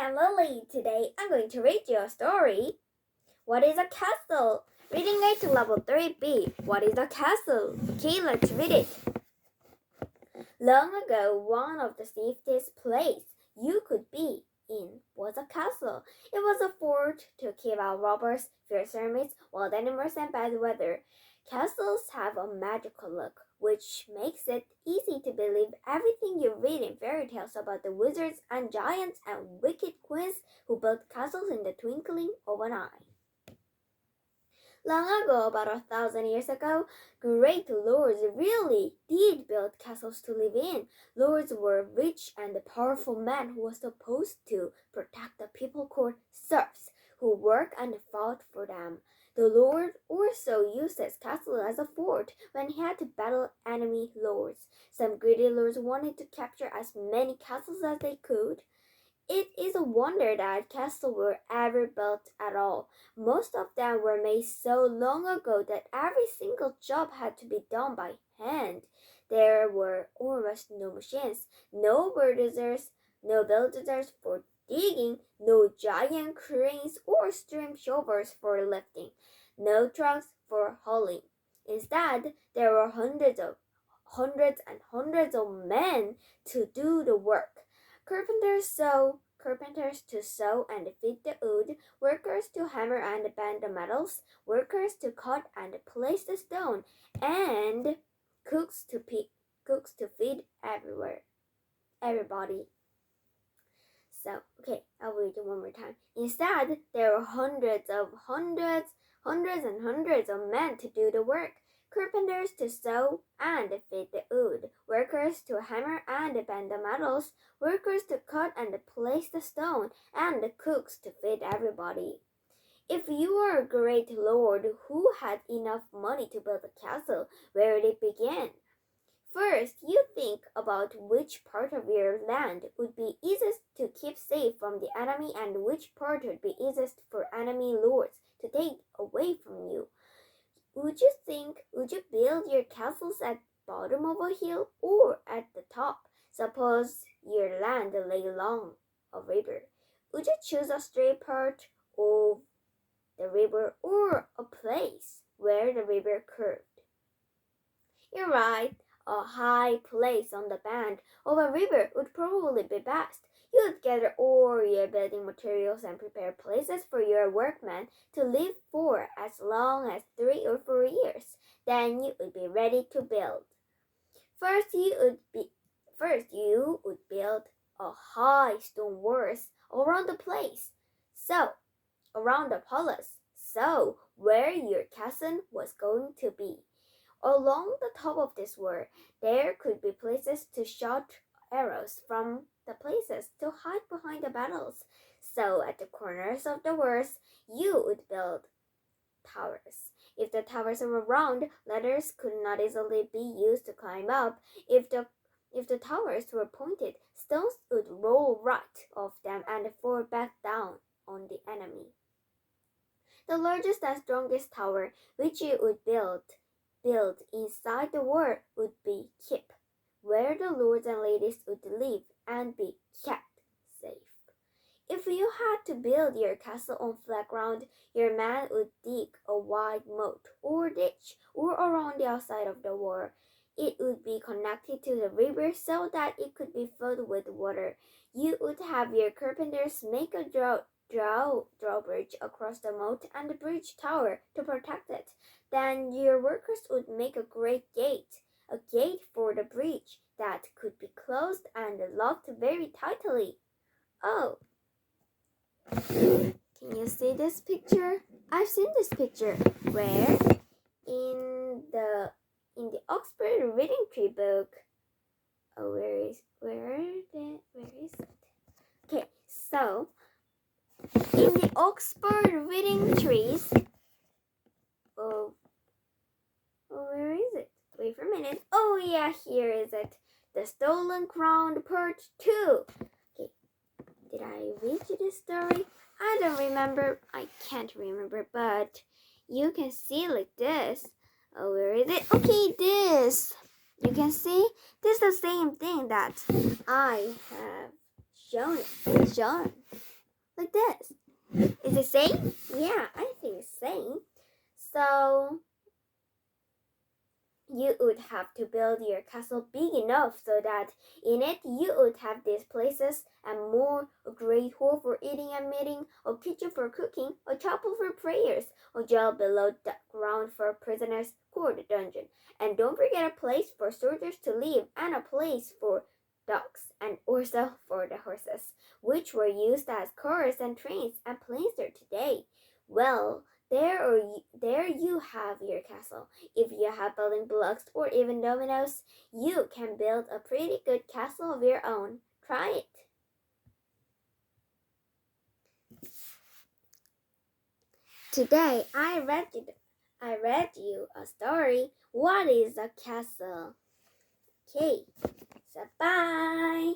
I'm Lily. Today I'm going to read you a story. What is a castle? Reading it to level 3B. What is a castle? Okay, let's read it. Long ago, one of the safest places you could be in was a castle. It was a fort to keep out robbers, fierce enemies, wild animals, and bad weather. Castles have a magical look, which makes it easy to believe everything you read in fairy tales about the wizards and giants and wicked queens who built castles in the twinkling of an eye. Long ago, about 1,000 years ago, great lords really did build castles to live in. Lords were rich and powerful men who were supposed to protect the people called serfs, who worked and fought for them. The lord also used his castle as a fort when he had to battle enemy lords. Some greedy lords wanted to capture as many castles as they could. It is a wonder that castles were ever built at all. Most of them were made so long ago that every single job had to be done by hand. There were almost no machines, no bulldozers, no bulldozers for digging, no giant cranes or stream shovels for lifting, no trucks for hauling. Instead, there were hundreds and hundreds of men to do the work. Carpenters to sew and fit the wood, workers to hammer and bend the metals, workers to cut and place the stone, and cooks to feed everybody. So, okay, I'll read it one more time. Instead, there were hundreds and hundreds of men to do the work. Carpenters to sew and fit the wood, workers to hammer and bend the metals, workers to cut and place the stone, and cooks to feed everybody. If you are a great lord who had enough money to build a castle, where would it begin? First, you think about which part of your land would be easiest to keep safe from the enemy and which part would be easiest for enemy lords to take away from you. Would you build your castles at the bottom of a hill or at the top? Suppose your land lay along a river. Would you choose a straight part of the river or a place where the river curved? You're right. A high place on the bank of a river would probably be best. You would gather all your building materials and prepare places for your workmen to live for as long as 3 or 4 years. Then you would be ready to build. First, you would build a high stone walls around the place, around the palace, where your castle was going to be. Along the top of this wall, there could be places to shoot arrows from the places to hide behind the battles. So at the corners of the walls, you would build towers. If the towers were round, ladders could not easily be used to climb up. If the towers were pointed, stones would roll right off them and fall back down on the enemy. The largest and strongest tower which you would build inside the wall would be keep, where the lords and ladies would live and be kept safe. If you had to build your castle on flat ground, your men would dig a wide moat or ditch or around the outside of the wall. It would be connected to the river so that it could be filled with water. You would have your carpenters make a drawbridge across the moat and the bridge tower to protect it. Then your workers would make a great gate, a gate for the bridge that could be closed and locked very tightly. Oh, can you see this picture? I've seen this picture. Where? In the Oxford Reading Tree book. Oh, where is it? Okay, so in the Oxford Reading Trees. Where is it? Wait for a minute. Oh yeah, here is it. The Stolen Crown Part 2. Okay, did I read you this story? I don't remember. I can't remember, but you can see like this. Oh, where is it? Okay, this. You can see this is the same thing that I have shown. like this. Is it same? Yeah, I think same. So you would have to build your castle big enough so that in it you would have these places and more: a great hall for eating and meeting, a kitchen for cooking, a chapel for prayers, a jail below the ground for prisoners, court dungeon, and don't forget a place for soldiers to live and a place for dogs and also for the horses, which were used as cars and trains and planes are today. Well, there you have your castle. If you have building blocks or even dominoes, you can build a pretty good castle of your own. Try it. Today I read you a story. What is a castle? Okay, so bye.